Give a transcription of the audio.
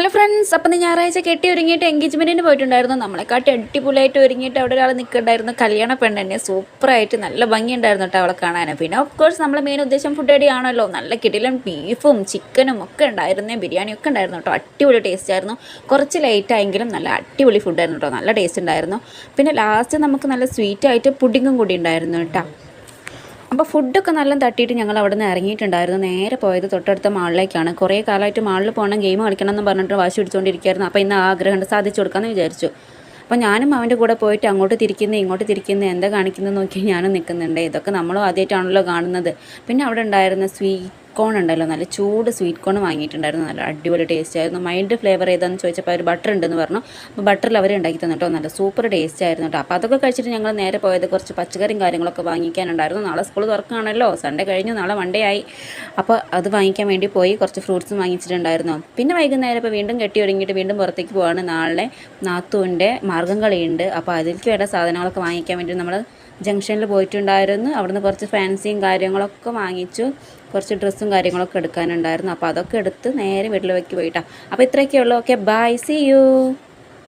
Hello friends, അപ്പം ഞായറാഴ്ച കെട്ടി ഒരുങ്ങിയിട്ട് എൻഗേജ്മെൻറ്റിന് പോയിട്ടുണ്ടായിരുന്നു. നമ്മളെക്കാട്ടി അടിപൊളിയായിട്ട് ഒരുങ്ങിയിട്ട് അവിടെ ഒരാൾ നിൽക്കുന്നുണ്ടായിരുന്നു. കല്യാണ പെണ്ണ് തന്നെ സൂപ്പറായിട്ട് നല്ല ഭംഗിയുണ്ടായിരുന്നു കേട്ടോ അവളെ കാണാൻ. പിന്നെ ഓഫ് കോഴ്സ് നമ്മളെ മെയിൻ ഉദ്ദേശം ഫുഡ് അടി ആണല്ലോ. നല്ല കിടിലൻ ബീഫും ചിക്കനും ഒക്കെ ഉണ്ടായിരുന്നേ, ബിരിയാണിയൊക്കെ ഉണ്ടായിരുന്നു കേട്ടോ. അടിപൊളി ടേസ്റ്റ് ആയിരുന്നു. കുറച്ച് ലേറ്റ് ആയെങ്കിലും നല്ല അടിപൊളി ഫുഡായിരുന്നു കേട്ടോ. നല്ല ടേസ്റ്റ് ഉണ്ടായിരുന്നു. പിന്നെ ലാസ്റ്റ് നമുക്ക് നല്ല സ്വീറ്റായിട്ട് പുഡിങ്ങും കൂടി ഉണ്ടായിരുന്നു കേട്ടോ. അപ്പോൾ ഫുഡൊക്കെ നല്ല തട്ടിയിട്ട് ഞങ്ങൾ അവിടെ നിന്ന് ഇറങ്ങിയിട്ടുണ്ടായിരുന്നു. നേരെ പോയത് തൊട്ടടുത്ത മാളിലേക്കാണ്. കുറേ കാലമായിട്ട് മാളിൽ പോകണം, ഗെയിം കളിക്കണം എന്ന് പറഞ്ഞിട്ട് വാശി പിടിച്ചുകൊണ്ടിരിക്കുകയായിരുന്നു. അപ്പോൾ ഇന്ന് ആഗ്രഹം സാധിച്ചു കൊടുക്കാമെന്ന് വിചാരിച്ചു. അപ്പോൾ ഞാനും അവൻ്റെ കൂടെ പോയിട്ട് അങ്ങോട്ട് തിരിക്കുന്നത് ഇങ്ങോട്ട് തിരിക്കുന്നത് എന്താ കാണിക്കുന്നത് നോക്കി ഞാനും നിൽക്കുന്നുണ്ട്. ഇതൊക്കെ നമ്മളും ആദ്യമായിട്ടാണല്ലോ കാണുന്നത്. പിന്നെ അവിടെ ഉണ്ടായിരുന്ന സ്വീറ്റ് കോൺ ഉണ്ടല്ലോ, നല്ല ചൂട് സ്വീറ്റ് കോൺ വാങ്ങിയിട്ടുണ്ടായിരുന്നു. നല്ല അടിപൊളി ടേസ്റ്റ് ആയിരുന്നു. മൈൽഡ് ഫ്ലേവർ ഏതാണെന്ന് ചോദിച്ചപ്പോൾ അവർ ബട്ടർ ഉണ്ടെന്ന് പറഞ്ഞു. അപ്പോൾ ബട്ടറിൽ അവർ ഉണ്ടാക്കി തന്നിട്ടോ. നല്ല സൂപ്പർ ടേസ്റ്റ് ആയിരുന്നു കേട്ടോ. അപ്പോൾ അതൊക്കെ കഴിച്ചിട്ട് ഞങ്ങൾ നേരെ പോയത് കുറച്ച് പച്ചക്കറിയും കാര്യങ്ങളൊക്കെ വാങ്ങിക്കാനുണ്ടായിരുന്നു. നാളെ സ്കൂൾ തുറക്കുകയാണല്ലോ, സൺഡേ കഴിഞ്ഞു, നാളെ മൺഡേ ആയി. അപ്പോൾ അത് വാങ്ങിക്കാൻ വേണ്ടി പോയി കുറച്ച് ഫ്രൂട്ട്സും വാങ്ങിച്ചിട്ടുണ്ടായിരുന്നു. പിന്നെ വൈകുന്നേരം ഇപ്പോൾ വീണ്ടും കെട്ടി ഒരുങ്ങിയിട്ട് വീണ്ടും പുറത്തേക്ക് പോവാണ്. നാളെ നാത്തൂൻ്റെ മാർഗ്ഗം കളിയുണ്ട്. അപ്പോൾ അതിലേക്ക് വേണ്ട സാധനങ്ങളൊക്കെ വാങ്ങിക്കാൻ വേണ്ടി നമ്മൾ ജംഗ്ഷനിൽ പോയിട്ടുണ്ടായിരുന്നു. അവിടുന്ന് കുറച്ച് ഫാൻസിയും കാര്യങ്ങളൊക്കെ വാങ്ങിച്ചു. കുറച്ച് ഡ്രസ്സും കാര്യങ്ങളൊക്കെ എടുക്കാനുണ്ടായിരുന്നു. അപ്പോൾ അതൊക്കെ എടുത്ത് നേരെ വീട്ടിലേക്ക് പോയിട്ടാണ്. അപ്പോൾ ഇത്രയൊക്കെയുള്ളൂ. Okay, bye, see U.